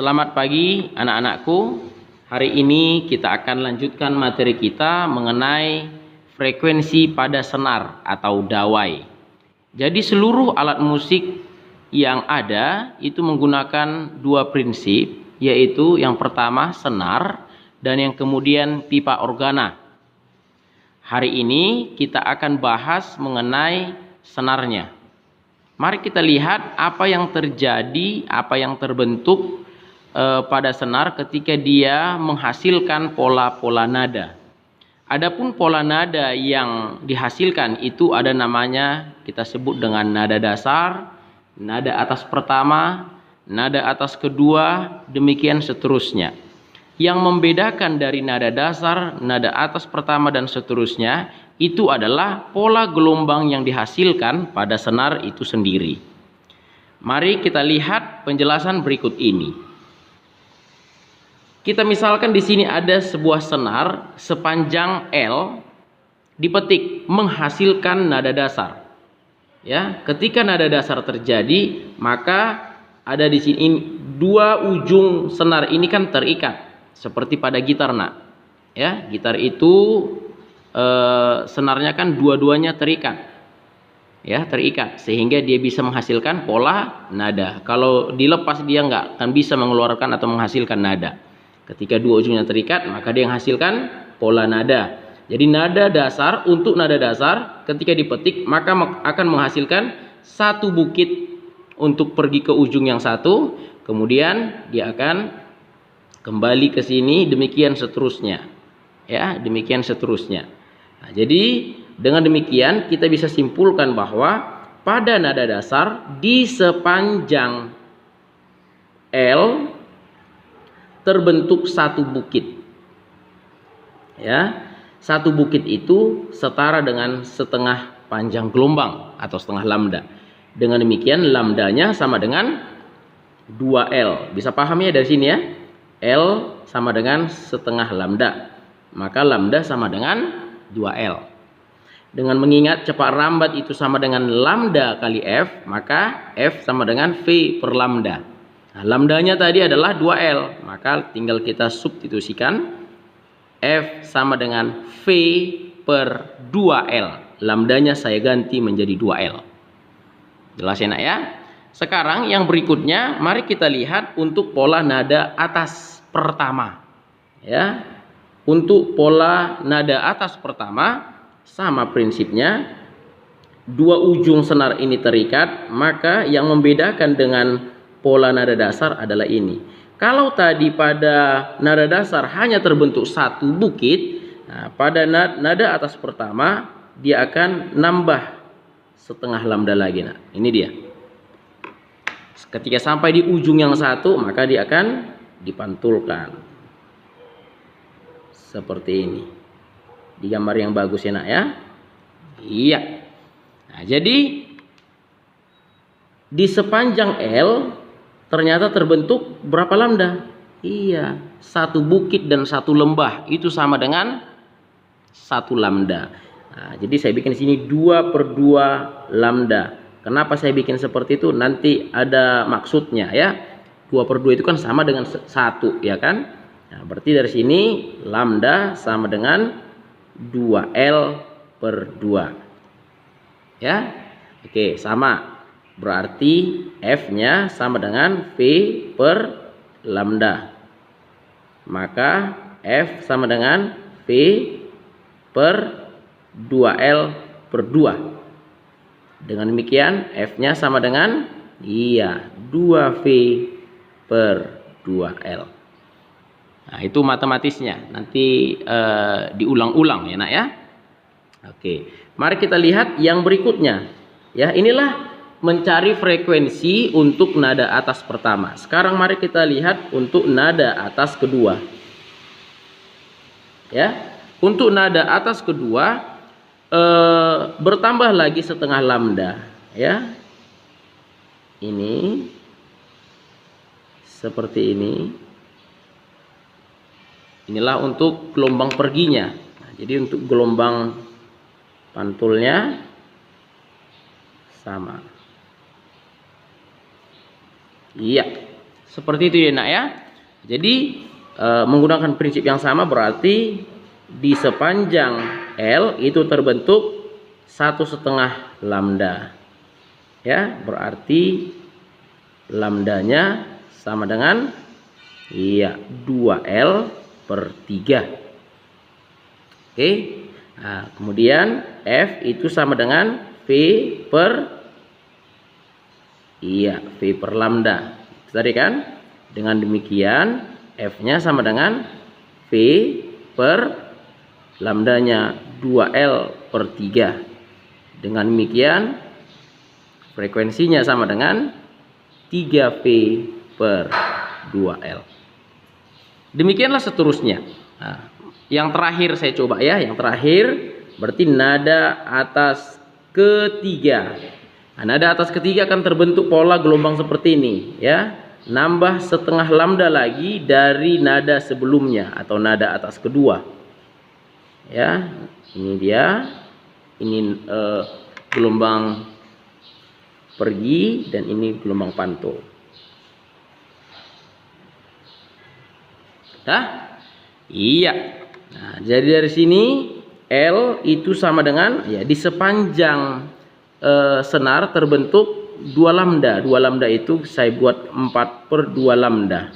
Selamat pagi anak-anakku. Hari ini kita akan lanjutkan materi kita mengenai frekuensi pada senar atau dawai. Jadi seluruh alat musik yang ada itu menggunakan dua prinsip, yaitu yang pertama senar dan yang kemudian pipa organa. Hari ini kita akan bahas mengenai senarnya. Mari kita lihat apa yang terjadi, apa yang terbentuk pada senar ketika dia menghasilkan pola-pola nada. Adapun pola nada yang dihasilkan itu ada namanya, kita sebut dengan nada dasar, nada atas pertama, nada atas kedua, demikian seterusnya. Yang membedakan dari nada dasar, nada atas pertama dan seterusnya itu adalah pola gelombang yang dihasilkan pada senar itu sendiri. Mari kita lihat penjelasan berikut ini. Kita misalkan di sini ada sebuah senar sepanjang L dipetik menghasilkan nada dasar. Ya, ketika nada dasar terjadi, maka ada di sini dua ujung senar ini kan terikat seperti pada gitar, nak. Ya, gitar itu senarnya kan dua-duanya terikat. Ya, terikat sehingga dia bisa menghasilkan pola nada. Kalau dilepas dia nggak akan bisa mengeluarkan atau menghasilkan nada. Ketika dua ujungnya terikat, maka dia menghasilkan pola nada. Jadi nada dasar, untuk nada dasar ketika dipetik maka akan menghasilkan satu bukit untuk pergi ke ujung yang satu, kemudian dia akan kembali ke sini, demikian seterusnya. Ya, demikian seterusnya. Nah, jadi dengan demikian kita bisa simpulkan bahwa pada nada dasar di sepanjang L terbentuk satu bukit. Ya, satu bukit itu setara dengan setengah panjang gelombang atau setengah lambda. Dengan demikian lambdanya sama dengan 2L. Bisa paham ya dari sini ya? L sama dengan setengah lambda. Maka lambda sama dengan 2L. Dengan mengingat cepat rambat itu sama dengan lambda kali F, maka F sama dengan V per lambda. Nah, lambdanya tadi adalah 2L, maka tinggal kita substitusikan F sama dengan V per 2L. Lambdanya saya ganti menjadi 2L. Jelas ya, nak ya? Sekarang yang berikutnya, mari kita lihat untuk pola nada atas pertama. Ya, untuk pola nada atas pertama sama prinsipnya. Dua ujung senar ini terikat, maka yang membedakan dengan pola nada dasar adalah ini. Kalau tadi pada nada dasar hanya terbentuk satu bukit, nah, pada nada atas pertama dia akan nambah setengah lambda lagi. Nah, ini dia. Ketika sampai di ujung yang satu, maka dia akan dipantulkan. Seperti ini. Di gambar yang bagus ya, nak ya. Iya. Nah, jadi di sepanjang L ternyata terbentuk berapa lambda? Iya, satu bukit dan satu lembah itu sama dengan satu lambda. Nah, jadi saya bikin sini 2/2 lambda. Kenapa saya bikin seperti itu? Nanti ada maksudnya ya. 2/2 itu kan sama dengan 1 ya kan? Nah, berarti dari sini lambda sama dengan 2L per 2. Ya. Oke, sama. Berarti F-nya sama dengan V per lambda. Maka F sama dengan V per 2L per 2. Dengan demikian F-nya sama dengan 2V per 2L. Nah, itu matematisnya. Nanti diulang-ulang ya, nak ya. Oke, mari kita lihat yang berikutnya. Ya, inilah mencari frekuensi untuk nada atas pertama. Sekarang mari kita lihat untuk nada atas kedua. Ya, untuk nada atas kedua bertambah lagi setengah lambda. Ya, ini seperti ini. Inilah untuk gelombang perginya. Nah, jadi untuk gelombang pantulnya sama. Iya, Seperti itu ya nak ya. Jadi menggunakan prinsip yang sama berarti di sepanjang L itu terbentuk 1,5 lambda. Ya, berarti lambdanya sama dengan 2L per 3. Oke. Nah, kemudian F itu sama dengan V per lambda. Tadi kan? Dengan demikian F-nya sama dengan V per lambdanya 2L per 3. Dengan demikian frekuensinya sama dengan 3V per 2L. Demikianlah seterusnya. Nah, yang terakhir saya coba ya. Yang terakhir berarti nada atas ketiga. Nah, nada atas ketiga akan terbentuk pola gelombang seperti ini ya. Nambah setengah lambda lagi dari nada sebelumnya atau nada atas kedua. Ya, ini dia. Ini gelombang pergi dan ini gelombang pantul. Dah? Iya. Nah, jadi dari sini L itu sama dengan ya di sepanjang senar terbentuk 2 lambda. 2 lambda itu saya buat 4 per 2 lambda.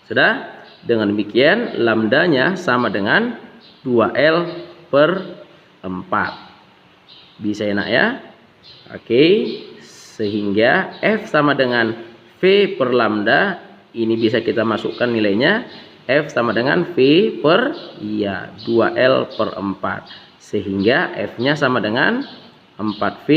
Sudah? Dengan demikian lambdanya sama dengan 2L per 4. Bisa enak ya? Oke. Sehingga F sama dengan V per lambda. Ini bisa kita masukkan nilainya. F sama dengan V per 2L per 4. Sehingga F-nya sama dengan 4V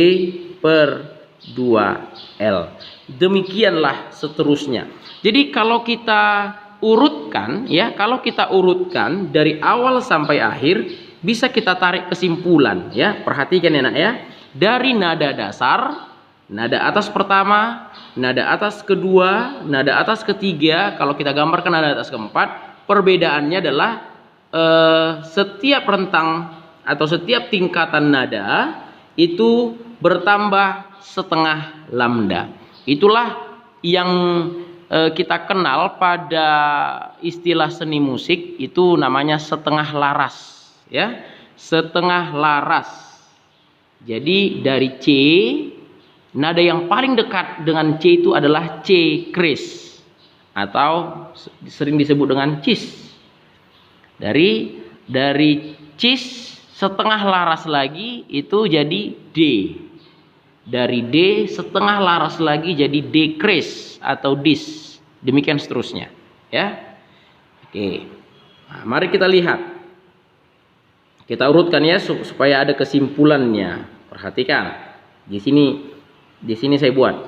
per 2L. Demikianlah seterusnya. Jadi kalau kita urutkan ya, kalau kita urutkan dari awal sampai akhir bisa kita tarik kesimpulan ya. Perhatikan ya nak ya. Dari nada dasar, nada atas pertama, nada atas kedua, nada atas ketiga, kalau kita gambarkan nada atas keempat, perbedaannya adalah setiap rentang atau setiap tingkatan nada itu bertambah setengah lambda. Itulah yang kita kenal pada istilah seni musik itu namanya setengah laras ya, setengah laras. Jadi dari C, nada yang paling dekat dengan C itu adalah C kris atau sering disebut dengan cis. Dari cis setengah laras lagi itu jadi D. Dari D setengah laras lagi jadi D kris atau dis. Demikian seterusnya, ya. Oke. Nah, mari kita lihat. Kita urutkan ya supaya ada kesimpulannya. Perhatikan. Di sini saya buat.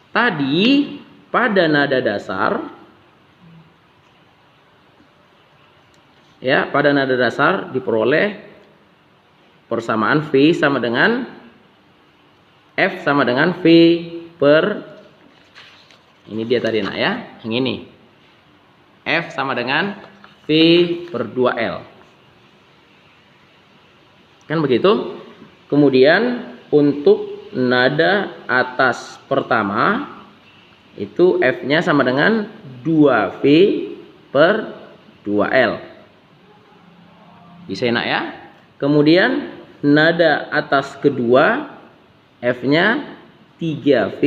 Tadi pada nada dasar ya, pada nada dasar diperoleh persamaan V sama dengan F sama dengan V per, ini dia tadi nak ya, yang ini. F sama dengan V per 2L. Kan begitu? Kemudian untuk nada atas pertama itu F-nya sama dengan 2V per 2L. Bisa enak ya? Kemudian nada atas kedua F-nya 3V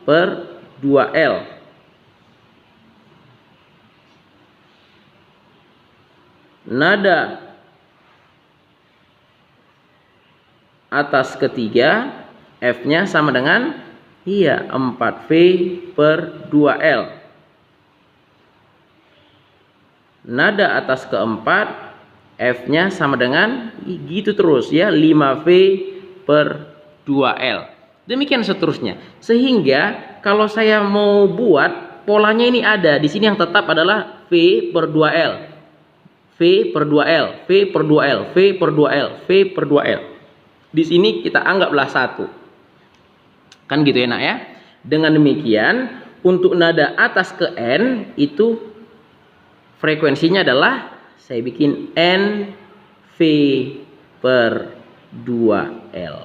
per 2L. Nada atas ketiga F-nya sama dengan 4V per 2L. Nada atas keempat F-nya sama dengan gitu terus ya, 5V per 2L. Demikian seterusnya. Sehingga kalau saya mau buat polanya ini ada. Di sini yang tetap adalah V per 2L. V per 2L, V per 2L, V per 2L, V per 2L. Di sini kita anggaplah satu. Kan gitu ya nak ya. Dengan demikian untuk nada atas ke N itu frekuensinya adalah saya bikin N V per 2L.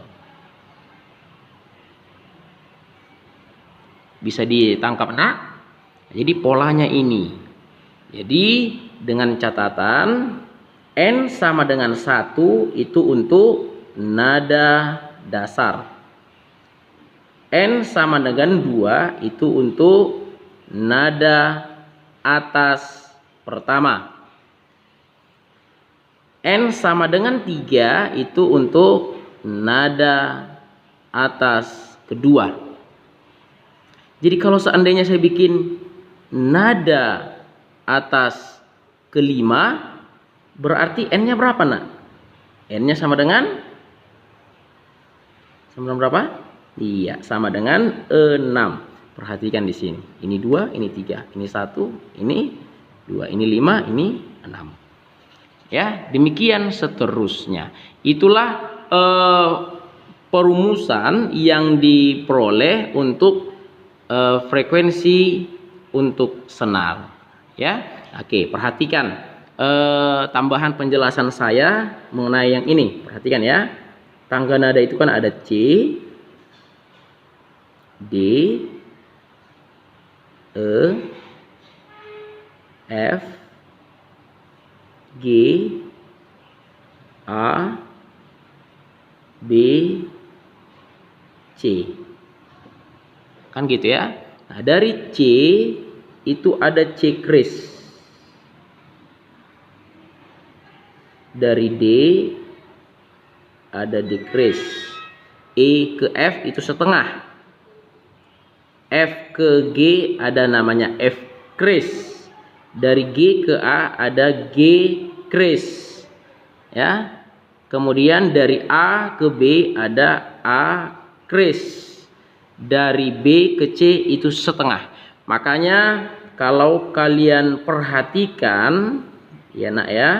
Bisa ditangkap nak? Jadi polanya ini. Jadi dengan catatan N sama dengan 1 itu untuk nada dasar. N sama dengan 2 itu untuk nada atas pertama. N sama dengan 3 itu untuk nada atas kedua. Jadi kalau seandainya saya bikin nada atas kelima, berarti N-nya berapa nak? N-nya sama dengan berapa? Iya, sama dengan 6. Perhatikan di sini. Ini 2, ini 3, ini 1, ini 2, ini 5, ini 6. Ya, demikian seterusnya. Itulah perumusan yang diperoleh untuk frekuensi untuk senar. Ya, oke, perhatikan tambahan penjelasan saya mengenai yang ini. Perhatikan ya, tangga nada itu kan ada C, D, E, F, G, A, B, C. Kan gitu ya. Nah, dari C itu ada C kris. Dari D ada D kris. E ke F itu setengah. F ke G ada namanya F kris. Dari G ke A ada G kris. Ya. Kemudian dari A ke B ada A kris. Dari B ke C itu setengah. Makanya kalau kalian perhatikan ya nak ya,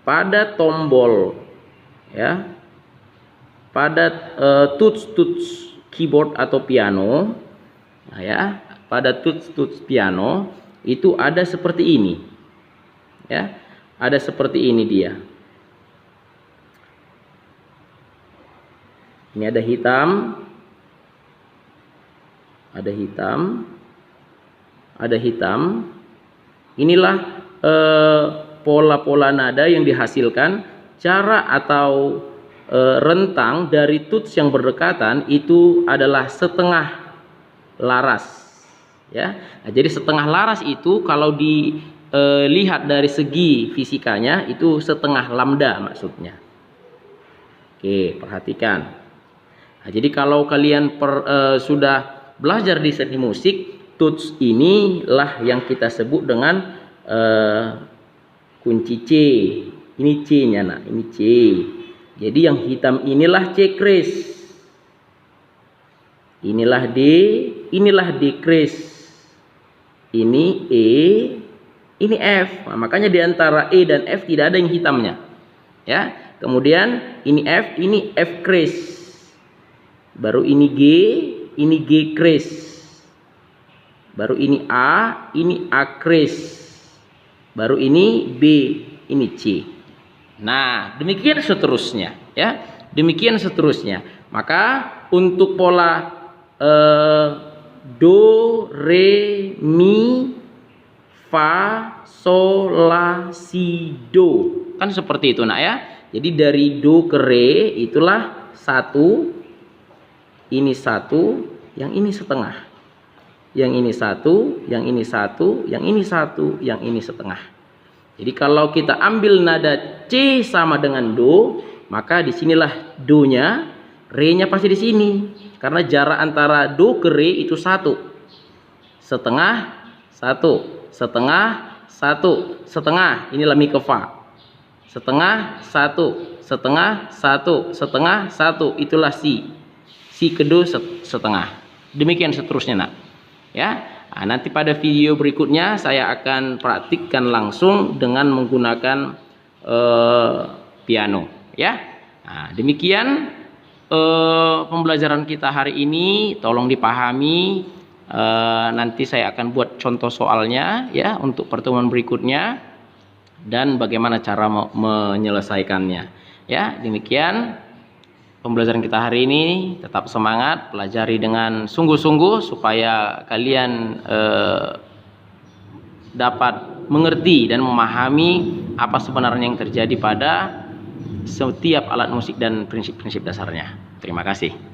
pada tombol ya, pada tuts keyboard atau piano, nah ya, pada tuts piano itu ada seperti ini ya, ada seperti ini dia. Ini ada hitam, ada hitam, ada hitam. Inilah pola-pola nada yang dihasilkan. Cara atau rentang dari tuts yang berdekatan itu adalah setengah laras ya. Nah, jadi setengah laras itu kalau dilihat dari segi fisikanya itu setengah lambda maksudnya. Oke, perhatikan. Nah, jadi kalau kalian sudah belajar di seni musik, tuts inilah yang kita sebut dengan kunci C. Ini C-nya nah, ini C. Jadi yang hitam inilah C kris. Inilah D, inilah D kris. Ini E, ini F. Nah, makanya di antara E dan F tidak ada yang hitamnya. Ya. Kemudian ini F, ini F kris. Baru ini G kris. Baru ini A kris. Baru ini B, ini C. Nah, demikian seterusnya ya. Demikian seterusnya. Maka untuk pola do, re, mi, fa, sol, la, si, do. Kan seperti itu nak ya. Jadi dari do ke re itulah 1, ini 1, yang ini setengah. Yang ini 1, yang ini 1, yang ini 1, yang ini setengah. Jadi kalau kita ambil nada C sama dengan do, maka disinilah do-nya, re-nya pasti di sini. Karena jarak antara do ke re itu 1. Setengah, 1. Setengah, 1. Setengah, inilah mi ke fa. Setengah, 1. Setengah, 1. Setengah, 1. Itulah si. Si kedua setengah. Demikian seterusnya nak. Ya. Nah, nanti pada video berikutnya saya akan praktikkan langsung dengan menggunakan piano. Ya. Nah, demikian pembelajaran kita hari ini. Tolong dipahami. Nanti saya akan buat contoh soalnya ya untuk pertemuan berikutnya. dan bagaimana cara menyelesaikannya. Ya, demikian pembelajaran kita hari ini. Tetap semangat, pelajari dengan sungguh-sungguh supaya kalian dapat mengerti dan memahami apa sebenarnya yang terjadi pada setiap alat musik dan prinsip-prinsip dasarnya. Terima kasih.